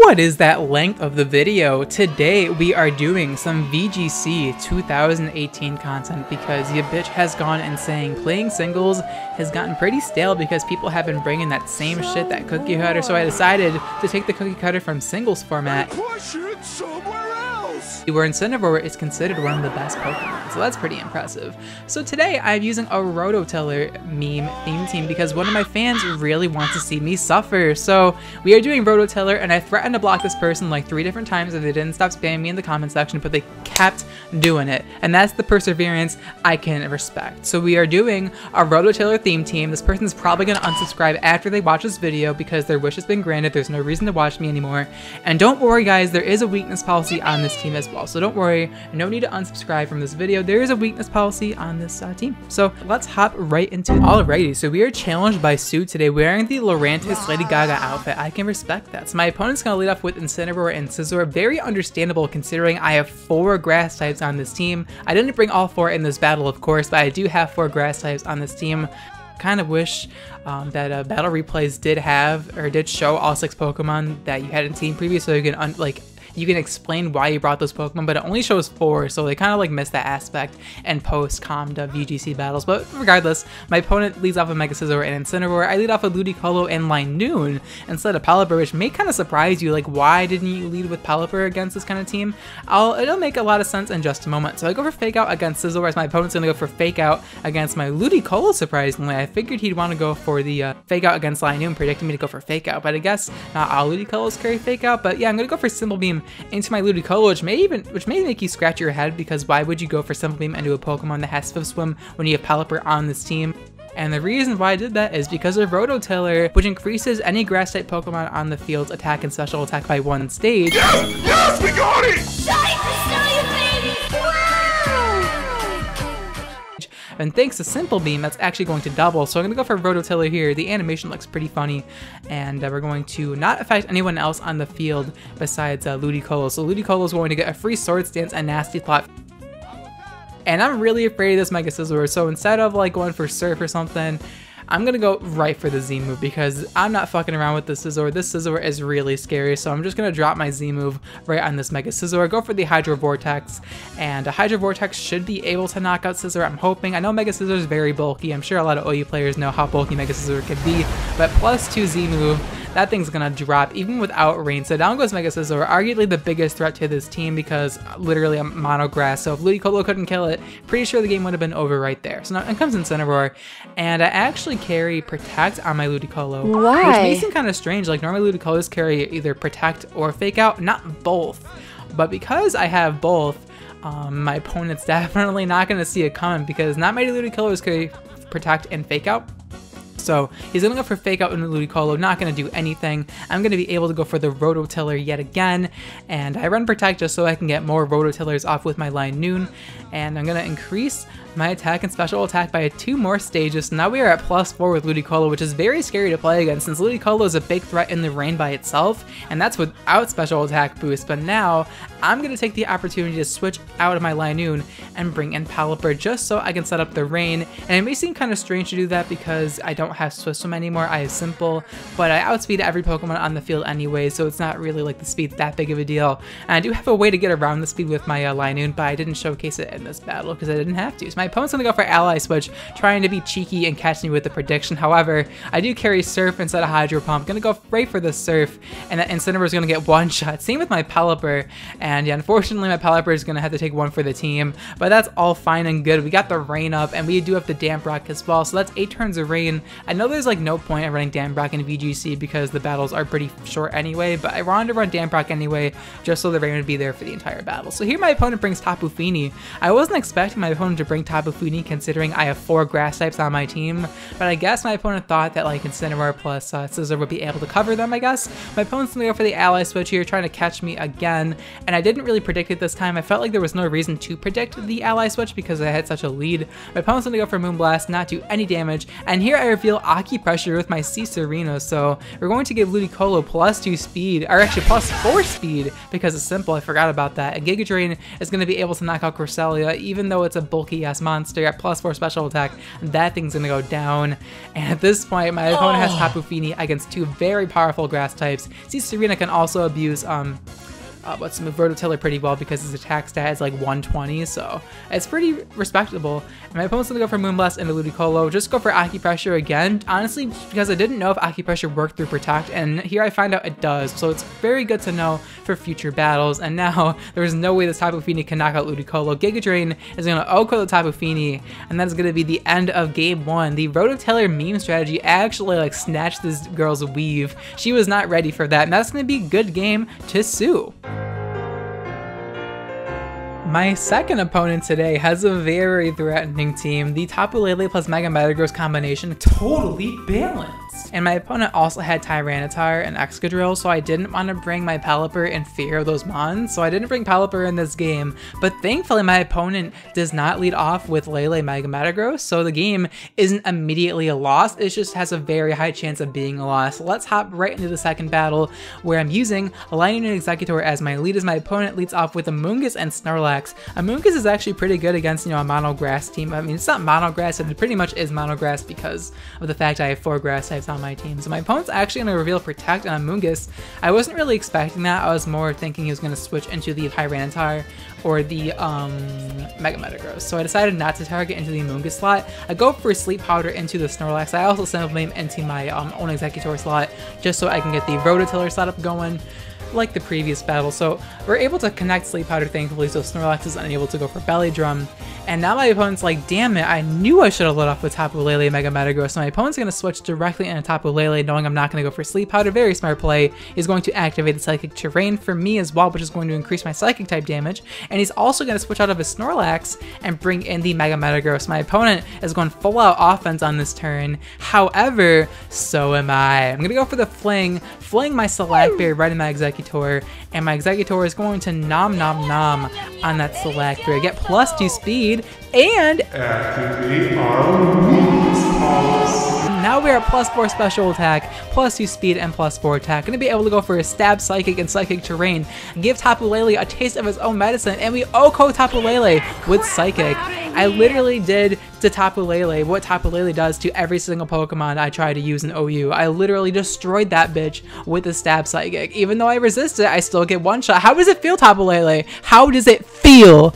What is that length of the video? Today we are doing some VGC 2018 content because your bitch has gone insane. Playing singles has gotten pretty stale because people have been bringing that same shit, that cookie cutter, so I decided to take the cookie cutter from singles format. Where Incineroar is considered one of the best Pokemon, so that's pretty impressive. So today I'm using a Rototiller meme theme team because one of my fans really wants to see me suffer. So we are doing Rototiller, and I threatened to block this person like 3 different times if they didn't stop spamming me in the comment section, but they kept doing it, and that's the perseverance I can respect. So we are doing a Rototiller theme team. This person's probably going to unsubscribe after they watch this video because their wish has been granted. There's no reason to watch me anymore. And don't worry guys, there is a weakness policy on this team as well. So don't worry, no need to unsubscribe from this video. There is a weakness policy on this team. So let's hop right into it. Alrighty, so we are challenged by Sue today wearing the Lurantis Lady Gaga outfit. I can respect that. So my opponent's going to lead off with Incineroar and Scizor. Very understandable considering I have 4 grass types on this team. I didn't bring all 4 in this battle, of course, but I do have 4 grass types on this team. Kind of wish that battle replays did show all 6 Pokemon that you had in team preview, so you can you can explain why you brought those Pokemon, but it only shows 4, so they kind of like missed that aspect and post-commed VGC battles. But regardless, my opponent leads off with Mega Scizor and Incineroar. I lead off with Ludicolo and Linoon instead of Pelipper, which may kind of surprise you. Like, why didn't you lead with Pelipper against this kind of team? It'll make a lot of sense in just a moment. So I go for Fake Out against Scizor, as my opponent's gonna go for Fake Out against my Ludicolo. Surprisingly, I figured he'd want to go for the Fake Out against Linoon, predicting me to go for Fake Out, but I guess not all Ludicolos carry Fake Out. But yeah, I'm gonna go for Simple Beam into my Ludicolo, which may make you scratch your head, because why would you go for Simple Beam into a Pokemon that has Swift Swim when you have Pelipper on this team? And the reason why I did that is because of Rototiller, which increases any grass type Pokemon on the field's attack and special attack by 1 stage. Yes! Yes, we got it! And thanks to Simple Beam, that's actually going to double. So I'm going to go for Rototiller here. The animation looks pretty funny, and we're going to not affect anyone else on the field besides Ludicolo. So Ludicolo is going to get a free Swords Dance and Nasty Plot. And I'm really afraid of this Mega Scizor, so instead of like going for Surf or something, I'm gonna go right for the Z move because I'm not fucking around with this Scizor. This Scizor is really scary, so I'm just gonna drop my Z move right on this Mega Scizor, go for the Hydro Vortex, and a Hydro Vortex should be able to knock out Scizor, I'm hoping. I know Mega Scizor is very bulky. I'm sure a lot of OU players know how bulky Mega Scizor can be, but +2 Z move, that thing's gonna drop even without rain. So down goes Mega Scizor, arguably the biggest threat to this team because literally I'm mono grass. So if Ludicolo couldn't kill it, pretty sure the game would have been over right there. So now in comes Incineroar, and I actually carry Protect on my Ludicolo. Why? Which may seem kind of strange. Like normally Ludicolos carry either Protect or Fake Out, not both. But because I have both, my opponent's definitely not gonna see it coming because not many Ludicolos carry Protect and Fake Out. So he's going to go for Fake Out in the Ludicolo, not going to do anything. I'm going to be able to go for the Rototiller yet again, and I run Protect just so I can get more Rototillers off with my Linoon, and I'm going to increase my attack and special attack by 2 more stages. So now we are at +4 with Ludicolo, which is very scary to play against since Ludicolo is a big threat in the rain by itself, and that's without special attack boost. But now I'm going to take the opportunity to switch out of my Linoon and bring in Pelipper just so I can set up the rain. And it may seem kind of strange to do that because I don't have Swift Swim anymore, I have Simple, but I outspeed every Pokemon on the field anyway, so it's not really like the speed's that big of a deal. And I do have a way to get around the speed with my Linoon, but I didn't showcase it in this battle because I didn't have to. So my opponent's gonna go for Ally Switch, trying to be cheeky and catch me with the prediction. However, I do carry Surf instead of Hydro Pump. Gonna go right for the Surf, and that Incineroar is gonna get 1 shot. Same with my Pelipper, and yeah, unfortunately my Pelipper is gonna have to take 1 for the team, but that's all fine and good. We got the rain up, and we do have the Damp Rock as well, so that's 8 turns of rain. I know there's like no point in running Damp Rock in VGC because the battles are pretty short anyway, but I wanted to run Damp Rock anyway just so the rain would be there for the entire battle. So here my opponent brings Tapu Fini. I wasn't expecting my opponent to bring Tapu Fini considering I have 4 grass types on my team, but I guess my opponent thought that like Incineroar plus Scizor would be able to cover them, I guess. My opponent's gonna go for the Ally Switch here, trying to catch me again, and I didn't really predict it this time. I felt like there was no reason to predict the Ally Switch because I had such a lead. My opponent's gonna go for Moonblast, not do any damage, and here I reveal Aki Pressure with my Tsareena, so we're going to give Ludicolo +2 speed, or actually +4 speed because it's simple. I forgot about that. And Giga Drain is going to be able to knock out Cresselia, even though it's a bulky grass monster at +4 special attack. That thing's gonna go down. And at this point, my opponent has Tapu Fini against 2 very powerful grass types. See, Tsareena can also abuse what's the move, Rototiller, pretty well because his attack stat is like 120, so it's pretty respectable. And my opponent's gonna go for Moonblast into Ludicolo, just go for Acupressure again, honestly, because I didn't know if Acupressure worked through Protect, and here I find out it does, so it's very good to know for future battles. And now there's no way this Tapu Fini can knock out Ludicolo. Giga Drain is gonna OHKO the Tapu Fini, and that's gonna be the end of game 1. The Rototiller meme strategy actually like snatched this girl's weave. She was not ready for that, and that's gonna be a good game to sue. My second opponent today has a very threatening team. The Tapu Lele plus Mega Metagross combination totally balanced. And my opponent also had Tyranitar and Execeggutor, so I didn't want to bring my Pelipper in fear of those mons, so I didn't bring Pelipper in this game. But thankfully my opponent does not lead off with Lele Mega Metagross, so the game isn't immediately a loss, it just has a very high chance of being a loss. So let's hop right into the second battle, where I'm using a Lightning and Execeggutor as my lead, as my opponent leads off with Amoonguss and Snorlax. Amoonguss is actually pretty good against, you know, a mono grass team. I mean, it's not mono grass, and it pretty much is mono grass because of the fact I have 4 grass types on my team. So my opponent's actually going to reveal Protect on Amoonguss. I wasn't really expecting that. I was more thinking he was going to switch into the Tyranitar or the Mega Metagross. So I decided not to target into the Amoonguss slot. I go for Sleep Powder into the Snorlax. I also Symbol Beam into my own Execeggutor slot just so I can get the Rototiller setup going, like the previous battle. So we're able to connect Sleep Powder, thankfully, so Snorlax is unable to go for Belly Drum. And now my opponent's like, damn it, I knew I should have lit off with Tapu Lele Mega Metagross. So my opponent's going to switch directly into Tapu Lele, knowing I'm not going to go for Sleep Powder. Very smart play. He's going to activate the Psychic Terrain for me as well, which is going to increase my Psychic type damage. And he's also going to switch out of his Snorlax and bring in the Mega Metagross. My opponent is going full out offense on this turn. However, so am I. I'm going to go for the Fling my Select Berry right in my Execeggutor, and my Execeggutor is going to nom on that Select Berry, get +2 speed, and Activate our moves policy. now we are at +4 special attack, +2 speed, and +4 attack. Gonna be able to go for a Stab Psychic and Psychic Terrain, give Tapu Lele a taste of his own medicine, and we OHKO Tapu Lele with Psychic. I literally did to Tapu Lele what Tapu Lele does to every single Pokemon I try to use in OU. I literally destroyed that bitch with a Stab Psychic. Even though I resist it, I still get one shot. How does it feel, Tapu Lele? How does it feel?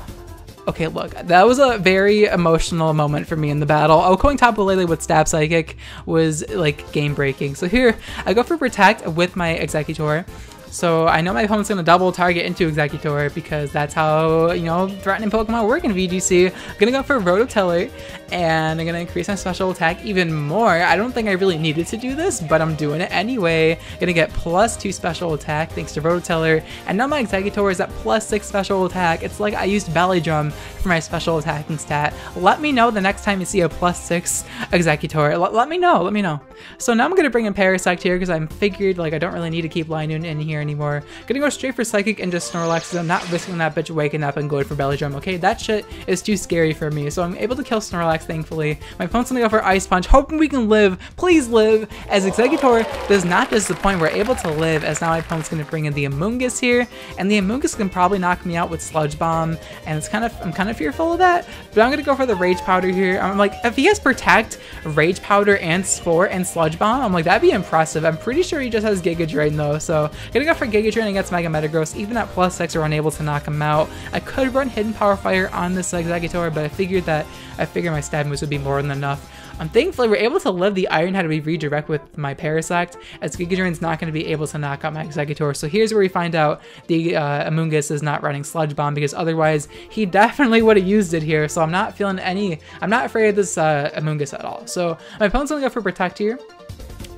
Okay, look, that was a very emotional moment for me in the battle. OHKOing Tapu Lele with Stab Psychic was like game breaking. So here, I go for Protect with my Execeggutor. So I know my opponent's going to double target into Execeggutor because that's how, you know, threatening Pokemon work in VGC. I'm going to go for Rototiller, and I'm going to increase my special attack even more. I don't think I really needed to do this, but I'm doing it anyway. Going to get +2 special attack thanks to Rototiller, and now my Execeggutor is at +6 special attack. It's like I used Belly Drum for my special attacking stat. Let me know the next time you see a +6 Execeggutor. Let me know. So now I'm going to bring in Parasect here because I'm figured like I don't really need to keep Linoon in here anymore. Gonna go straight for Psychic and just Snorlax because I'm not risking that bitch waking up and going for Belly Drum, okay? That shit is too scary for me, so I'm able to kill Snorlax, thankfully. My opponent's gonna go for Ice Punch, hoping we can live. Please live! As Execeggutor does not disappoint, we're able to live, as now my opponent's gonna bring in the Amoonguss here, and the Amoonguss can probably knock me out with Sludge Bomb, and I'm kind of fearful of that, but I'm gonna go for the Rage Powder here. I'm like, if he has Protect, Rage Powder, and Spore, and Sludge Bomb, I'm like, that'd be impressive. I'm pretty sure he just has Giga Drain though, so gonna go for Giga Drain against Mega Metagross. Even at +6, we're unable to knock him out. I could run Hidden Power Fire on this Execeggutor, but I figured my stab moves would be more than enough. Thankfully, we're able to live the Iron Head we redirect with my Parasect, as Giga Drain's not going to be able to knock out my Execeggutor. So here's where we find out the Amoonguss is not running Sludge Bomb, because otherwise he definitely would have used it here. So I'm not afraid of this Amoonguss at all. So my opponent's going to go for Protect here.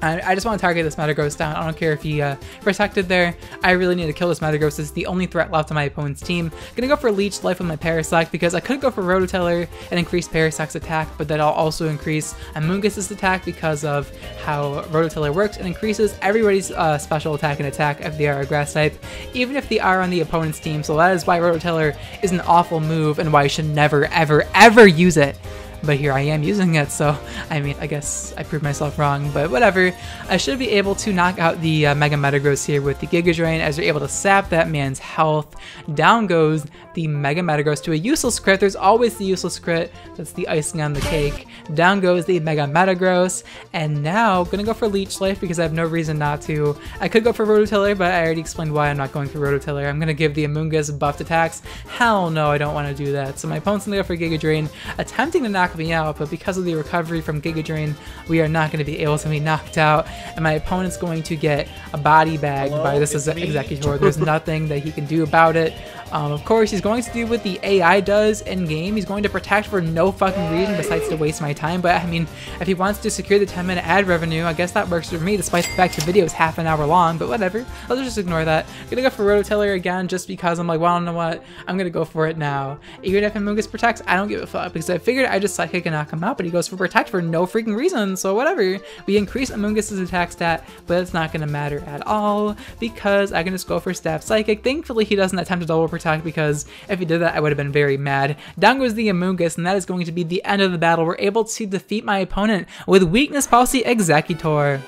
I just want to target this Metagross down. I don't care if he protected there. I really need to kill this Metagross. This is the only threat left on my opponent's team. Gonna go for Leech Life with my Parasect because I could go for Rototiller and increase Parasect's attack, but that'll also increase Amoonguss's attack because of how Rototiller works. It increases everybody's special attack and attack if they are a grass type, even if they are on the opponent's team. So that is why Rototiller is an awful move and why you should never, ever, ever use it. but here I am using it, so I mean, I guess I proved myself wrong, but whatever. I should be able to knock out the Mega Metagross here with the Giga Drain, as you're able to sap that man's health. Down goes the Mega Metagross to a useless crit. There's always the useless crit. That's the icing on the cake. Down goes the Mega Metagross, and now gonna go for Leech Life because I have no reason not to. I could go for Rototiller, but I already explained why I'm not going for Rototiller. I'm gonna give the Amoonguss buffed attacks. Hell no, I don't want to do that. So my opponent's gonna go for Giga Drain, attempting to knock me out, but because of the recovery from Giga Drain, we are not going to be able to be knocked out, and my opponent's going to get a body bag by this Exececgutor. There's nothing that he can do about it. Of course, he's going to do what the AI does in game. He's going to protect for no fucking reason besides to waste my time. But I mean, if he wants to secure the 10-minute ad revenue, I guess that works for me, despite the fact the video is half an hour long. But whatever, I'll just ignore that. I'm gonna go for Rototiller again, just because I'm like, well, I don't know what, I'm gonna go for it now. Even if Amoonguss protects, I don't give a fuck, because I figured I just Psychic and knock him out, but he goes for protect for no freaking reason. So whatever, we increase Amoonguss's attack stat, but it's not gonna matter at all because I can just go for Staff Psychic. Thankfully, he doesn't attempt to double protect, because if he did that, I would have been very mad. Down goes the Amoonguss, and that is going to be the end of the battle. We're able to defeat my opponent with Weakness Policy Exececgutor.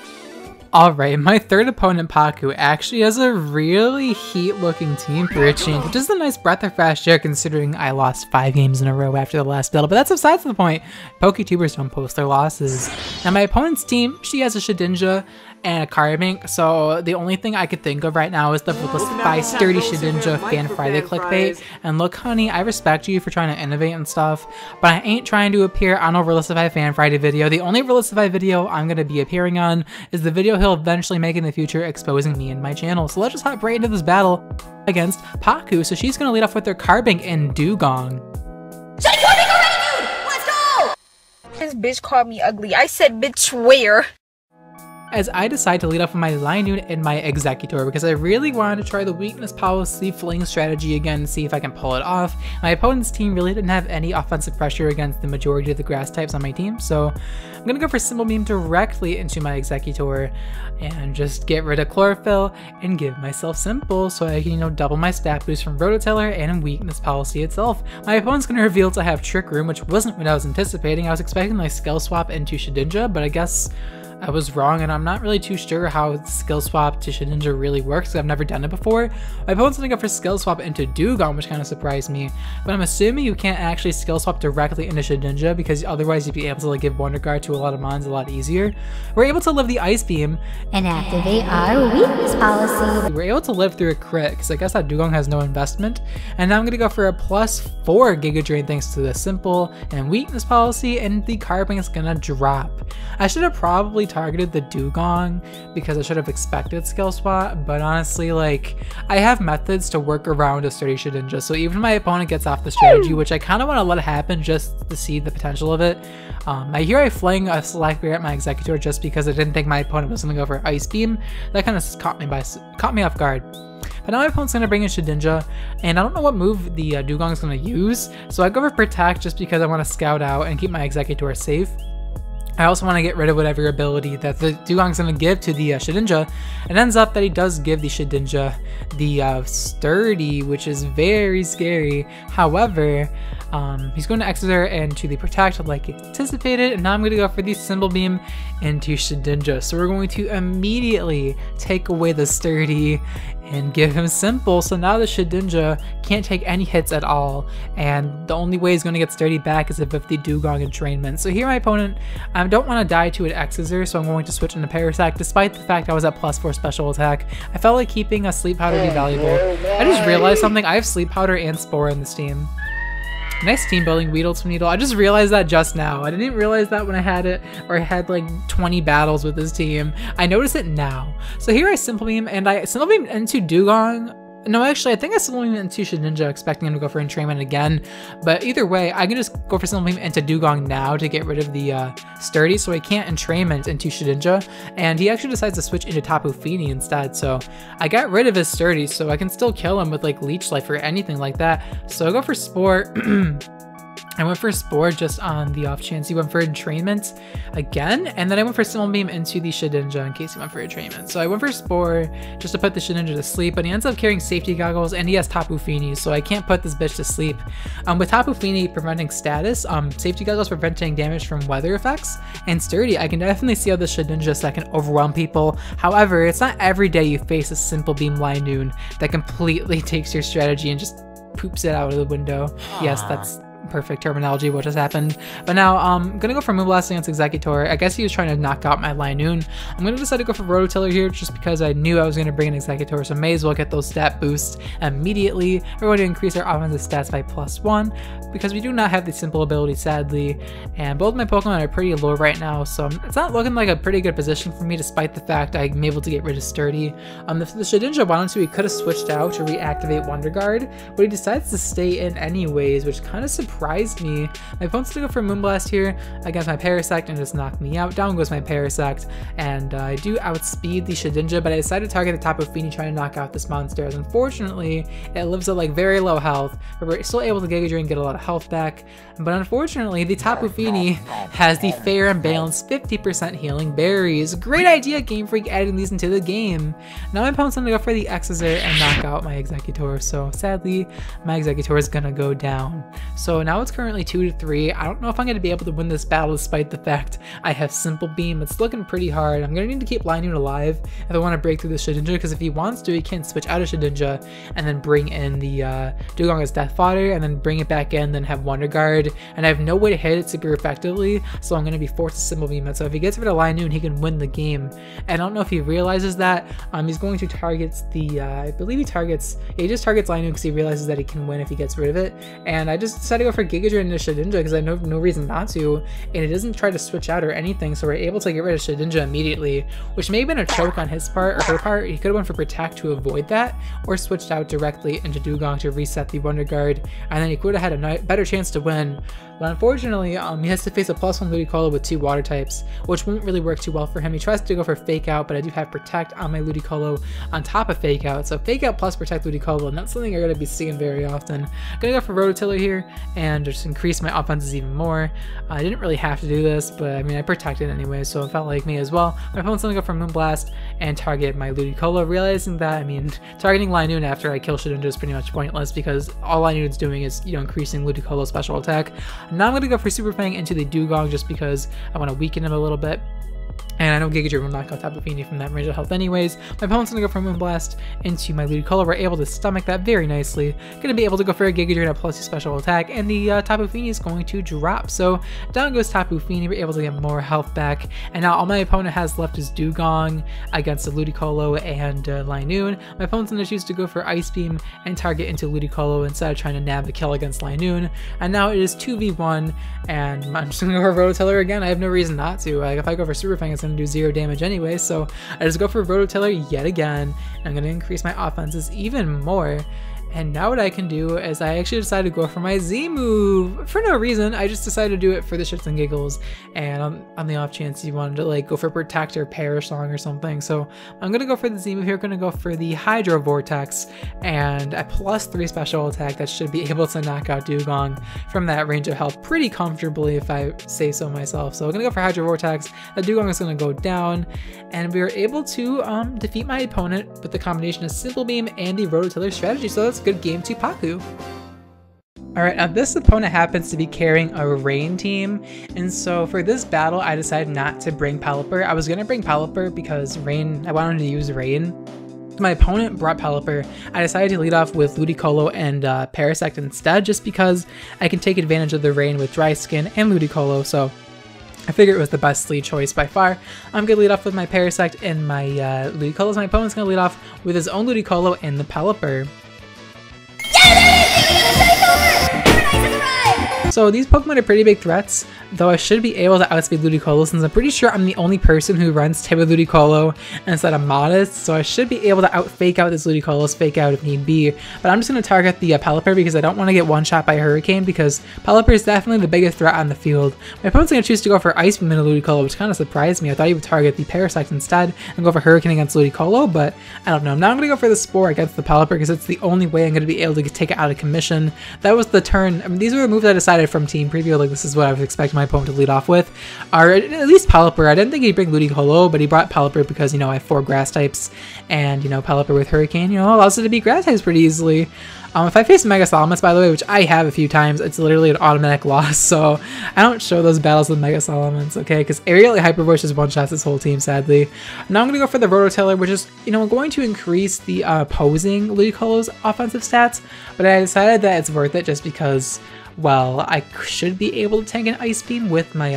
Alright, my third opponent, Paku, actually has a really heat-looking team for a change, which is a nice breath of fresh air considering I lost 5 games in a row after the last battle, but that's besides the point. Poketubers don't post their losses. Now my opponent's team, she has a Shedinja and a Pokebank, so the only thing I could think of right now is the by Sturdy Shedinja Fan Friday clickbait. And look, honey, I respect you for trying to innovate and stuff, but I ain't trying to appear on a Realistify Fan Friday video. The only Realistify video I'm going to be appearing on is the video he'll eventually make in the future exposing me and my channel. So let's just hop right into this battle against Paku. So she's going to lead off with her Pokebank and Dugong. Shut your dick already, dude! Let's go! This bitch called me ugly. I said bitch where? As I decide to lead off with my line unit and my Exececgutor, because I really wanted to try the Weakness Policy Fling strategy again and see if I can pull it off. My opponent's team really didn't have any offensive pressure against the majority of the grass types on my team, so I'm gonna go for Symbol Beam directly into my Exececgutor and just get rid of Chlorophyll and give myself Simple so I can, you know, double my stat boost from Rototiller and Weakness Policy itself. My opponent's gonna reveal to have Trick Room, which wasn't what I was anticipating. I was expecting like Skill Swap into Shedinja, but I guess I was wrong, and I'm not really too sure how Skill Swap to Shedinja really works. I've never done it before. My opponent's gonna go for Skill Swap into Dugong, which kind of surprised me, but I'm assuming you can't actually Skill Swap directly into Shedinja because otherwise you'd be able to like give Wonder Guard to a lot of mons a lot easier. We're able to live the Ice Beam and activate our Weakness Policy. We're able to live through a crit because I guess that Dugong has no investment, and now I'm gonna go for a +4 Giga Drain thanks to the Simple and Weakness Policy, and the Pokebank is gonna drop. I should have probably targeted the Dugong because I should have expected Skill Swap, but honestly, like, I have methods to work around a Sturdy Shedinja, so even if my opponent gets off the strategy, which I kind of want to let happen just to see the potential of it, I fling a Select Bear at my Exececgutor just because I didn't think my opponent was going to go for Ice Beam. That kind of caught me off guard. But now my opponent's going to bring in Shedinja, and I don't know what move the Dugong is going to use, so I go for Protect just because I want to scout out and keep my Exececgutor safe. I also want to get rid of whatever ability that the Dugong's going to give to the Shedinja. It ends up that he does give the Shedinja the Sturdy, which is very scary. However, he's going to Execeggutor into the Protect like anticipated, and now I'm going to go for the Symbol Beam into Shedinja. So we're going to immediately take away the Sturdy and give him Simple, so now the Shedinja can't take any hits at all, and the only way he's going to get Sturdy back is if the Dugong entrainment. So here my opponent, I don't want to die to an Execeggutor, so I'm going to switch into Parasect. Despite the fact I was at +4 special attack, I felt like keeping a Sleep Powder would be valuable. I just realized something, I have Sleep Powder and Spore in this team. Nice team building, WeedleTwineedle. I just realized that just now. I didn't realize that when I had it, or I had like 20 battles with this team. I noticed it now. So here I Simple Beam, and I Simple Beam into Dugong. No, actually, I think I Simple Beam into Shedinja, expecting him to go for entrainment again. But either way, I can just go for Simple Beam into Dugong now to get rid of the Sturdy, so I can't entrainment into Shedinja. And he actually decides to switch into Tapu Fini instead. So I got rid of his Sturdy, so I can still kill him with like Leech Life or anything like that. So I go for Spore. I went for Spore just on the off chance he went for entrainment again, and then I went for Symbol Beam into the Shedinja in case he went for entrainment. So I went for Spore just to put the Shedinja to sleep, but he ends up carrying Safety Goggles, and he has Tapu Fini, so I can't put this bitch to sleep. With Tapu Fini preventing status, Safety Goggles preventing damage from weather effects, and Sturdy, I can definitely see how this Shedinja that can overwhelm people. However, it's not every day you face a Simple Beam Linoon that completely takes your strategy and just poops it out of the window. Aww. Yes, that's perfect terminology what just happened. But now I'm gonna go for Moonblast against Execeggutor. I guess he was trying to knock out my Linoon. I'm gonna decide to go for Rototiller here just because I knew I was gonna bring an Execeggutor, so may as well get those stat boosts immediately. We're going to increase our offensive stats by +1 because we do not have the simple ability, sadly, and both my Pokemon are pretty low right now, so it's not looking like a pretty good position for me despite the fact I'm able to get rid of Sturdy. If the Shedinja wanted to, he could have switched out to reactivate Wonder Guard, but he decides to stay in anyways, which kind of surprised me. My opponent's gonna go for Moonblast here against my Parasect and just knock me out. Down goes my Parasect, and I do outspeed the Shedinja, but I decided to target the Tapu Fini trying to knock out this monster, as unfortunately it lives at like very low health, but we're still able to Giga Drain and get a lot of health back. But unfortunately the Tapu Fini has the fair and balanced 50% healing berries. Great idea, Game Freak, adding these into the game. Now my opponent's gonna go for the Execeggutor and knock out my Execeggutor, so sadly my Execeggutor is gonna go down. So now it's currently 2-3. I don't know if I'm gonna be able to win this battle despite the fact I have Simple Beam. It's looking pretty hard. I'm gonna need to keep Linoon alive if I want to break through the Shedinja, because if he wants to, he can switch out of Shedinja and then bring in the Dugong as Death Fodder and then bring it back in, then have Wonder Guard, and I have no way to hit it super effectively, so I'm gonna be forced to Simple Beam it. So if he gets rid of Linoon, he can win the game. And I don't know if he realizes that. He's going to target the I believe he just targets Linoon because he realizes that he can win if he gets rid of it. And I just decided to go for Giga Drain into Shedinja because I have no reason not to, and it doesn't try to switch out or anything, so we're able to get rid of Shedinja immediately, which may have been a choke on his part or her part. He could have went for Protect to avoid that, or switched out directly into Dugong to reset the Wonder Guard, and then he could have had a better chance to win. But unfortunately, he has to face a +1 Ludicolo with 2 water types, which won't really work too well for him. He tries to go for Fake Out, but I do have Protect on my Ludicolo on top of Fake Out, so Fake Out plus Protect Ludicolo, and that's something you're going to be seeing very often. I'm going to go for Rototiller here and just increase my offenses even more. I didn't really have to do this, but I mean I protected anyway, so it felt like me as well. My opponent's going to go for Moonblast and target my Ludicolo, realizing that, I mean, targeting Linoon after I kill Shedinja is pretty much pointless because all Linoon's doing is, you know, increasing Ludicolo's special attack. Now I'm going to go for Super Fang into the Dugong just because I want to weaken him a little bit. And I know Giga Drain will knock out Tapu Fini from that range of health anyways. My opponent's gonna go for Moonblast into my Ludicolo. We're able to stomach that very nicely. Gonna be able to go for a Giga Drain at +2 special attack, and the Tapu Fini is going to drop. So down goes Tapu Fini. We're able to get more health back. And now all my opponent has left is Dugong against the Ludicolo and Linoon. My opponent's gonna choose to go for Ice Beam and target into Ludicolo instead of trying to nab the kill against Linoon. And now it is 2v1, and I'm just gonna go for Rototiller again. I have no reason not to. Like, if I go for Super Fang, it's gonna do 0 damage anyway, so I just go for Rototiller yet again. I'm gonna increase my offenses even more. And now what I can do is I actually decided to go for my Z move for no reason. I just decided to do it for the shits and giggles, and on the off chance you wanted to like go for Protect or Perish Song or something. So I'm gonna go for the Z move here. I'm gonna go for the Hydro Vortex and a +3 special attack that should be able to knock out Dugong from that range of health pretty comfortably, if I say so myself. So I'm gonna go for Hydro Vortex. The Dugong is gonna go down, and we were able to defeat my opponent with the combination of Simple Beam and the Rototiller strategy. So that's good game to Paku. Alright, now this opponent happens to be carrying a Rain team, and so for this battle I decided not to bring Pelipper. I was going to bring Pelipper because Rain, I wanted to use Rain. My opponent brought Pelipper. I decided to lead off with Ludicolo and Parasect instead, just because I can take advantage of the Rain with Dry Skin and Ludicolo, so I figured it was the best lead choice by far. I'm going to lead off with my Parasect and my Ludicolo, so my opponent's going to lead off with his own Ludicolo and the Pelipper. So these Pokemon are pretty big threats, though I should be able to outspeed Ludicolo since I'm pretty sure I'm the only person who runs Type of Ludicolo instead of Modest, so I should be able to fake out this Ludicolo's Fake Out if need be. But I'm just going to target the Pelipper because I don't want to get one-shot by Hurricane, because Pelipper is definitely the biggest threat on the field. My opponent's going to choose to go for Ice Beam into Ludicolo, which kind of surprised me. I thought he would target the Parasect instead and go for Hurricane against Ludicolo, but I don't know. Now I'm going to go for the Spore against the Pelipper because it's the only way I'm going to be able to take it out of commission. That was the turn. I mean, these were the moves I decided said from team preview, like this is what I was expecting my opponent to lead off with, or at least Pelipper. I didn't think he'd bring Ludicolo, but he brought Pelipper because, you know, I have 4 grass types, and, you know, Pelipper with Hurricane, you know, allows it to be grass types pretty easily. If I face Mega Salamence, by the way, which I have a few times, it's literally an automatic loss, so I don't show those battles with Mega Salamence, okay? Because Aerial Hyper Voice just one-shots this whole team, sadly. Now I'm going to go for the Rototiller, which is, you know, going to increase the opposing Ludicolo's offensive stats, but I decided that it's worth it just because, well, I should be able to tank an Ice Beam with my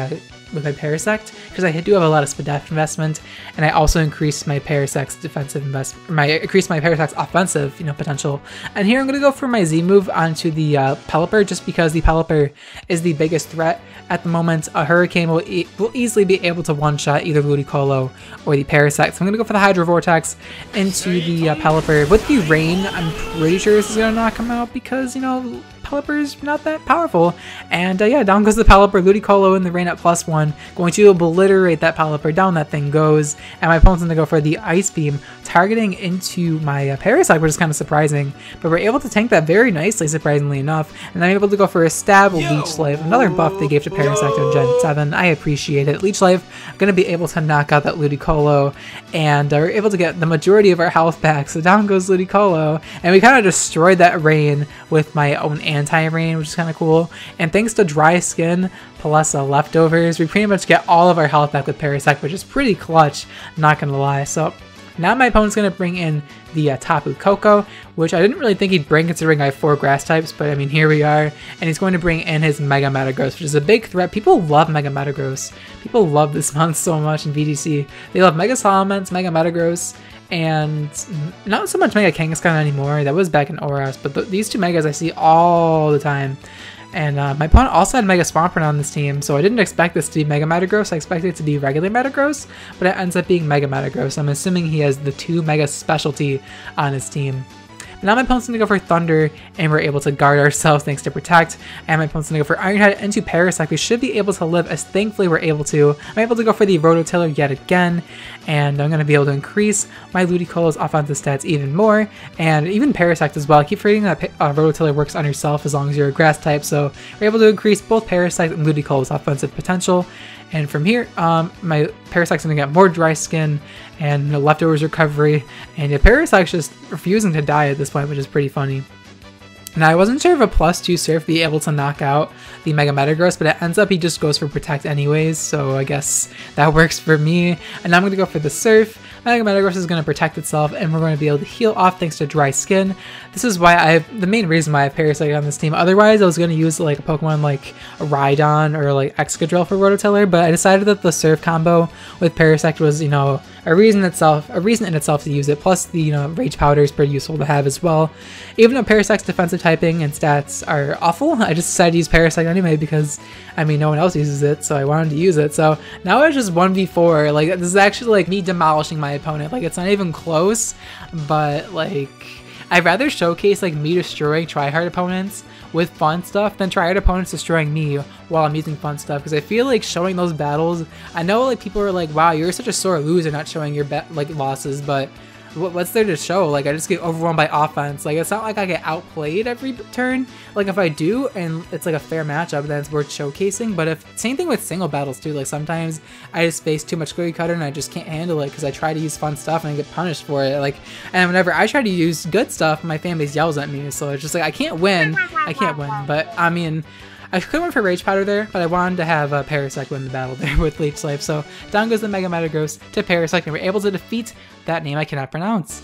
Parasect, because I do have a lot of Spadef investment, and I also increased my Parasect's defensive increased my Parasect's offensive, you know, potential. And here I'm gonna go for my Z move onto the Pelipper, just because the Pelipper is the biggest threat at the moment. A Hurricane will easily be able to one-shot either Ludicolo or the Parasect. So I'm gonna go for the Hydro Vortex into the Pelipper. With the Rain, I'm pretty sure this is gonna knock him out because, you know, Pelipper's not that powerful. And yeah, down goes the Pelipper. Ludicolo in the Rain at +1, going to obliterate that Pelipper. Down that thing goes, and my opponent's gonna go for the Ice Beam, targeting into my Parasect, which is kind of surprising, but we're able to tank that very nicely, surprisingly enough. And I'm able to go for a Stab, Leech Life, another buff they gave to Parasect in Gen 7. I appreciate it. Leech Life, gonna be able to knock out that Ludicolo, and we're able to get the majority of our health back. So down goes Ludicolo, and we kind of destroyed that Rain with my own anti-Rain, which is kind of cool. And thanks to Dry Skin plus Leftovers, we pretty much get all of our health back with Parasect, which is pretty clutch, not gonna lie. So now my opponent's gonna bring in the Tapu Koko, which I didn't really think he'd bring considering I have 4 grass types, but I mean, here we are. And he's going to bring in his Mega Metagross, which is a big threat. People love Mega Metagross. People love this month so much in VGC. They love Mega Salamence, Mega Metagross, and not so much Mega Kangaskhan anymore. That was back in Oras, but these 2 Megas I see all the time. And my opponent also had Mega Swampert on this team, so I didn't expect this to be Mega Metagross. I expected it to be regular Metagross, but it ends up being Mega Metagross. I'm assuming he has the 2 Mega specialty on his team. Now my opponent's gonna go for Thunder, and we're able to guard ourselves thanks to Protect. And my opponent's gonna go for Iron Head into Parasect. We should be able to live, as thankfully we're able to. I'm able to go for the Rototiller yet again, and I'm gonna be able to increase my Ludicolo's offensive stats even more, and even Parasect as well. I keep forgetting that Rototiller works on yourself as long as you're a grass type, so we're able to increase both Parasect and Ludicolo's offensive potential. And from here, my Parasect's gonna get more Dry Skin and Leftovers recovery, and Parasect's just refusing to die at this point, which is pretty funny. Now, I wasn't sure if a +2 Surf be able to knock out the Mega Metagross, but it ends up he just goes for Protect anyways, so I guess that works for me. And now I'm going to go for the Surf. Mega Metagross is going to protect itself, and we're going to be able to heal off thanks to Dry Skin. This is why the main reason why I have Parasect on this team. Otherwise, I was going to use like a Pokemon like a Rhydon or like Excadrill for Rototiller, but I decided that the Surf combo with Parasect was, you know, a reason in itself to use it. Plus the, you know, Rage Powder is pretty useful to have as well. Even though Parasect's defensive typing and stats are awful, I just decided to use Parasect anyway because, I mean, no one else uses it, so I wanted to use it. So now it's just 1v4. Like, this is actually like me demolishing my opponent. Like, it's not even close, but like, I'd rather showcase like me destroying Tryhard opponents with fun stuff than Tryhard opponents destroying me while I'm using fun stuff, because I feel like showing those battles, I know like people are like, wow, you're such a sore loser not showing your like losses, but what's there to show? Like, I just get overwhelmed by offense. Like, it's not like I get outplayed every turn. Like, if I do and it's like a fair matchup, then it's worth showcasing. But if, same thing with single battles too, like sometimes I just face too much cookie cutter and I just can't handle it because I try to use fun stuff and I get punished for it. Like, and whenever I try to use good stuff, my fan base yells at me, so it's just like I can't win. But I mean, I could have went for Rage Powder there, but I wanted to have Parasect win the battle there with Leech Life. So down goes the Mega Metagross to Parasect, and we're able to defeat that name I cannot pronounce.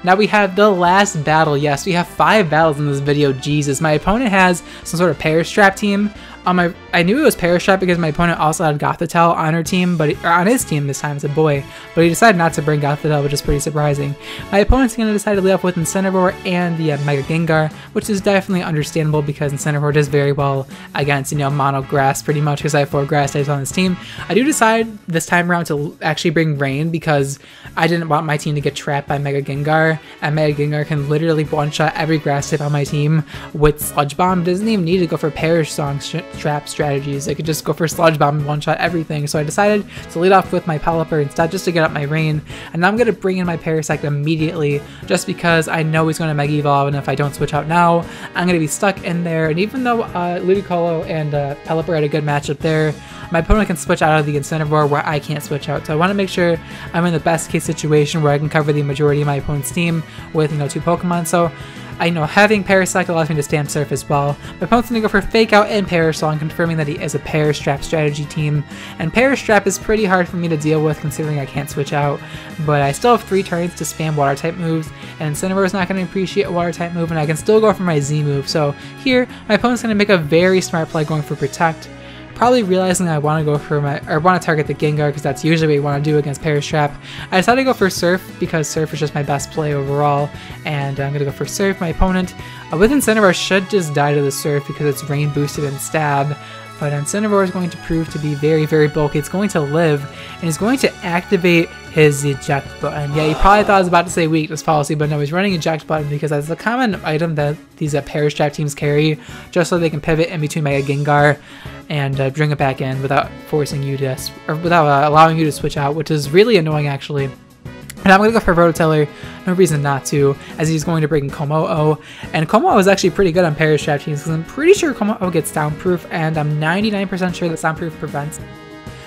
Now we have the last battle. Yes, we have 5 battles in this video. Jesus, my opponent has some sort of Parastrap team. I knew it was Parastrap because my opponent also had Gothitelle on her team, or on his team this time, it's a boy, but he decided not to bring Gothitelle, which is pretty surprising. My opponent's going to decide to lead off with Incineroar and the Mega Gengar, which is definitely understandable because Incineroar does very well against, you know, mono grass pretty much because I have 4 grass types on this team. I do decide this time around to actually bring Rain because I didn't want my team to get trapped by Mega Gengar, and Mega Gengar can literally one-shot every grass type on my team with Sludge Bomb. It doesn't even need to go for Perish Song trap strategies. I could just go for Sludge Bomb and one-shot everything. So I decided to lead off with my Pelipper instead just to get up my rain. And now I'm going to bring in my Parasect immediately just because I know he's going to Mega Evolve, and if I don't switch out now, I'm going to be stuck in there. And even though Ludicolo and Pelipper had a good matchup there, my opponent can switch out of the Incineroar where I can't switch out. So I want to make sure I'm in the best case situation where I can cover the majority of my opponent's team with, 2 Pokemon. So I know having Parasect allows me to Stamp Surf as well. My opponent's going to go for Fake Out and Parasong, confirming that he is a Parastrap strategy team. And Parastrap is pretty hard for me to deal with considering I can't switch out. But I still have 3 turns to spam Water type moves, and Incineroar is not going to appreciate a Water type move, and I can still go for my Z move. So here, my opponent's going to make a very smart play going for Protect. Probably realizing I want to go for want to target the Gengar because that's usually what you want to do against Parastrap. I decided to go for Surf because Surf is just my best play overall, and I'm going to go for Surf. My opponent with Incineroar should just die to the Surf because it's Rain boosted and Stab, but Incineroar is going to prove to be very, very bulky. It's going to live, and he's going to activate his Eject button. Yeah, you probably thought I was about to say Weakness Policy, but no, he's running Eject button because that's a common item that these Parastrap teams carry, just so they can pivot in between Mega Gengar and bring it back in without forcing you to, or without allowing you to switch out, which is really annoying actually. And I'm going to go for Rototiller, no reason not to, as he's going to bring in Kommo-o. And Kommo-o is actually pretty good on Parastrap teams because I'm pretty sure Kommo-o gets Soundproof, and I'm 99% sure that Soundproof prevents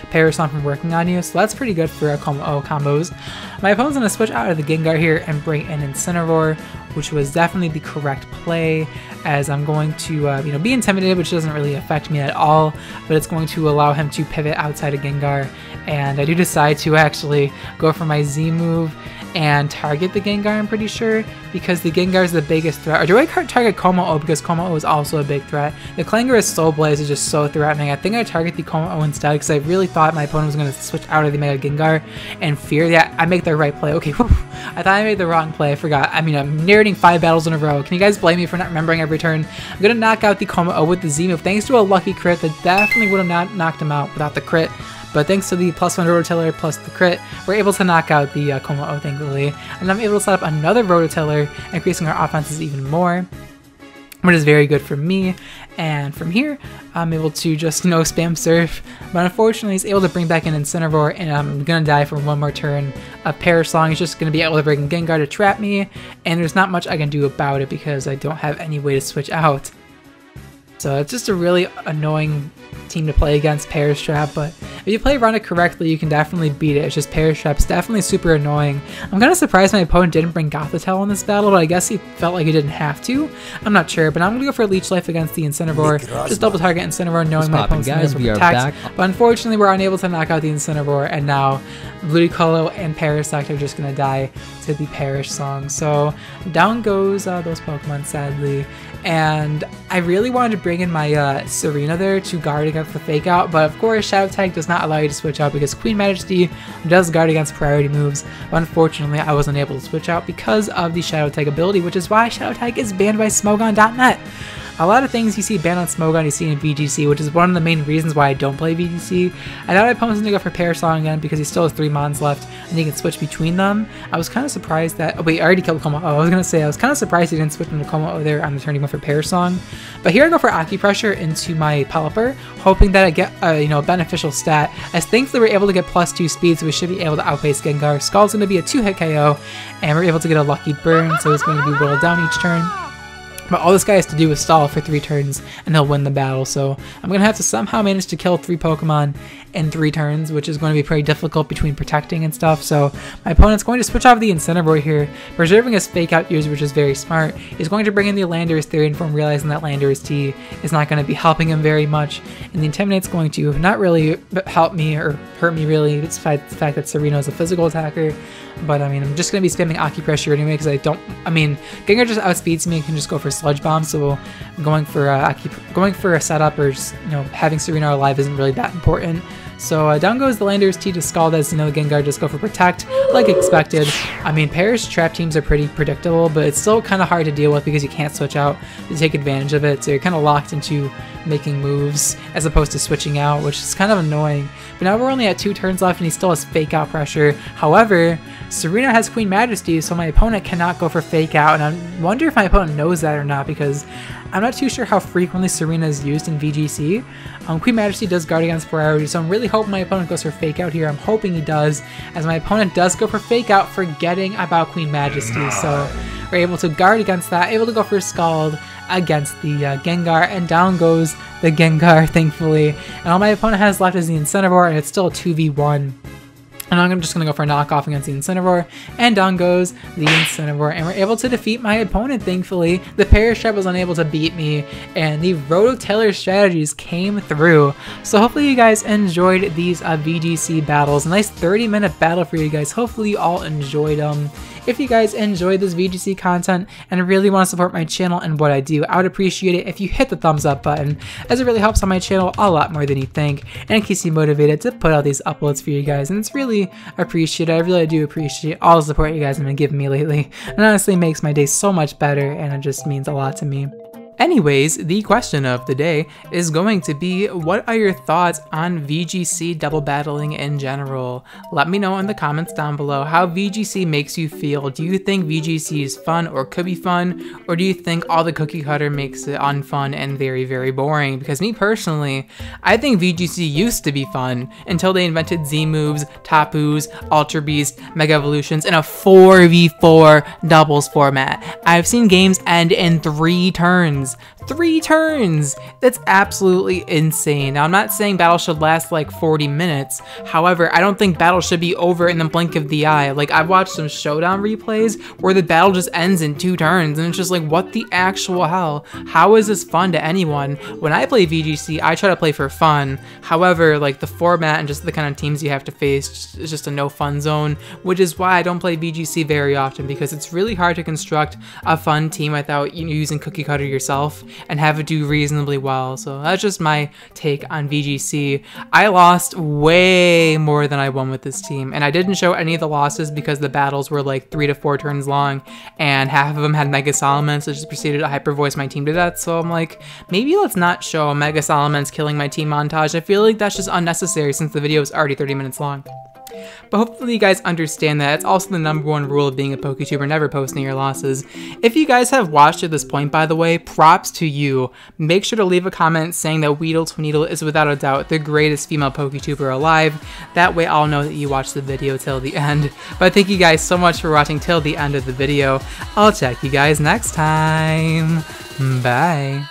Parasong from working on you, so that's pretty good for Kommo-o combos. My opponent's going to switch out of the Gengar here and bring in Incineroar, which was definitely the correct play, as I'm going to be intimidated, which doesn't really affect me at all, but it's going to allow him to pivot outside of Gengar. And I do decide to actually go for my Z move and target the Gengar, I'm pretty sure, because the Gengar is the biggest threat. Or do I target Kommo-o because Kommo-o is also a big threat? The Clangorous Soul Blaze is just so threatening. I think I target the Kommo-o instead because I really thought my opponent was going to switch out of the Mega Gengar and fear that I make the right play. Okay, whew, I thought I made the wrong play. I forgot. I mean, I'm narrating 5 battles in a row. Can you guys blame me for not remembering every turn? I'm going to knock out the Kommo-o with the Z move thanks to a lucky crit that definitely would have not knocked him out without the crit. But thanks to the +1 Rototiller plus the crit, we're able to knock out the Kommo-o, thankfully. And I'm able to set up another Rototiller, increasing our offenses even more, which is very good for me. And from here, I'm able to just, spam Surf. But unfortunately, he's able to bring back in Incineroar, and I'm going to die for one more turn of Parasong. He's just going to be able to bring in Gengar to trap me, and there's not much I can do about it because I don't have any way to switch out. So it's just a really annoying team to play against, Parastrap, but if you play around it correctly, you can definitely beat it. It's just Parastrap's definitely super annoying. I'm kind of surprised my opponent didn't bring Gothitelle in this battle, but I guess he felt like he didn't have to. I'm not sure, but I'm going to go for Leech Life against the Incineroar. Necrozma. Just double target Incineroar, knowing my opponent's going to protect. But unfortunately, we're unable to knock out the Incineroar, and now Ludicolo and Parasect are just going to die to the Parasong. So down goes those Pokemon, sadly. And I really wanted to bring in my Tsareena there to guard against the Fake Out, but of course Shadow Tag does not allow you to switch out because Queen Majesty does guard against priority moves. But unfortunately, I wasn't able to switch out because of the Shadow Tag ability, which is why Shadow Tag is banned by Smogon.net. A lot of things you see banned on Smogon, you see in VGC, which is one of the main reasons why I don't play VGC. I thought my opponent's going to go for Parasong again because he still has 3 Mons left and he can switch between them. I was kind of surprised that... Oh wait, I already killed Kommo-o. I was going to say, I was kind of surprised he didn't switch into Kommo-o there on the turn he went for Parasong. But here I go for Acupressure into my Pelipper, hoping that I get a beneficial stat. As thankfully we're able to get +2 speed, so we should be able to outpace Gengar. Skull's going to be a 2-hit KO, and we're able to get a lucky burn, so it's going to be whittled down each turn. But all this guy has to do is stall for 3 turns and he'll win the battle. So I'm going to have to somehow manage to kill 3 Pokemon in 3 turns, which is going to be pretty difficult between protecting and stuff. So my opponent's going to switch off the Incineroar here, preserving his Fake Out use, which is very smart. He's going to bring in the Landorus Therian form, realizing that Landorus T is not going to be helping him very much. And the Intimidate's going to not really help me or hurt me really, despite the fact that Tsareena is a physical attacker. But I mean, I'm just going to be spamming Acupressure anyway because Gengar just outspeeds me and can just go for Sludge Bomb, so going for a setup or just, having Tsareena alive isn't really that important. So down goes the Landorus T to Scald, as you know, the Gengar just go for Protect, like expected. I mean, Paris trap teams are pretty predictable, but it's still kind of hard to deal with because you can't switch out to take advantage of it, so you're kind of locked into making moves as opposed to switching out, which is kind of annoying. But now we're only at 2 turns left and he still has Fake Out pressure. However, Tsareena has Queen Majesty, so my opponent cannot go for Fake Out, and I wonder if my opponent knows that or not, because I'm not too sure how frequently Tsareena is used in VGC. Queen Majesty does guard against priority, so I'm really hoping my opponent goes for Fake Out here. I'm hoping he does, as my opponent does go for Fake Out, forgetting about Queen Majesty. So we're able to guard against that, able to go for Scald against the Gengar, and down goes the Gengar, thankfully. And all my opponent has left is the Incineroar, and it's still a 2v1. And I'm just going to go for a knockoff against the Incineroar, and down goes the Incineroar, and we're able to defeat my opponent, thankfully. The Perish Trap was unable to beat me, and the Rototiller strategies came through. So hopefully you guys enjoyed these VGC battles. A nice 30-minute battle for you guys. Hopefully you all enjoyed them. If you guys enjoyed this VGC content and really want to support my channel and what I do, I would appreciate it if you hit the thumbs up button, as it really helps on my channel a lot more than you think, and it keeps me motivated to put out these uploads for you guys, and it's really appreciated. I really do appreciate all the support you guys have been giving me lately. It honestly makes my day so much better, and it just means a lot to me. Anyways, the question of the day is going to be, what are your thoughts on VGC double battling in general? Let me know in the comments down below how VGC makes you feel. Do you think VGC is fun or could be fun? Or do you think all the cookie cutter makes it unfun and very, very boring? Because me personally, I think VGC used to be fun until they invented Z moves, Tapus, Ultra Beast, Mega Evolutions in a 4v4 doubles format. I've seen games end in 3 turns. 3 turns! That's absolutely insane. Now, I'm not saying battles should last like 40 minutes. However, I don't think battles should be over in the blink of the eye. Like, I've watched some showdown replays where the battle just ends in 2 turns, and it's just like, what the actual hell? How is this fun to anyone? When I play VGC, I try to play for fun. However, like, the format and just the kind of teams you have to face is just a no fun zone, which is why I don't play VGC very often, because it's really hard to construct a fun team without using cookie cutter yourself and have it do reasonably well. So that's just my take on VGC. I lost way more than I won with this team, and I didn't show any of the losses because the battles were like 3 to 4 turns long, and half of them had Mega Salamence, so I just proceeded to hyper voice my team to death. So I'm like, maybe let's not show Mega Salamence killing my team montage. I feel like that's just unnecessary since the video is already 30 minutes long. But hopefully you guys understand that. It's also the #1 rule of being a Poketuber, never posting your losses. If you guys have watched to this point, by the way, props to you. Make sure to leave a comment saying that WeedleTwineedle is without a doubt the greatest female Poketuber alive. That way I'll know that you watched the video till the end. But thank you guys so much for watching till the end of the video. I'll check you guys next time. Bye.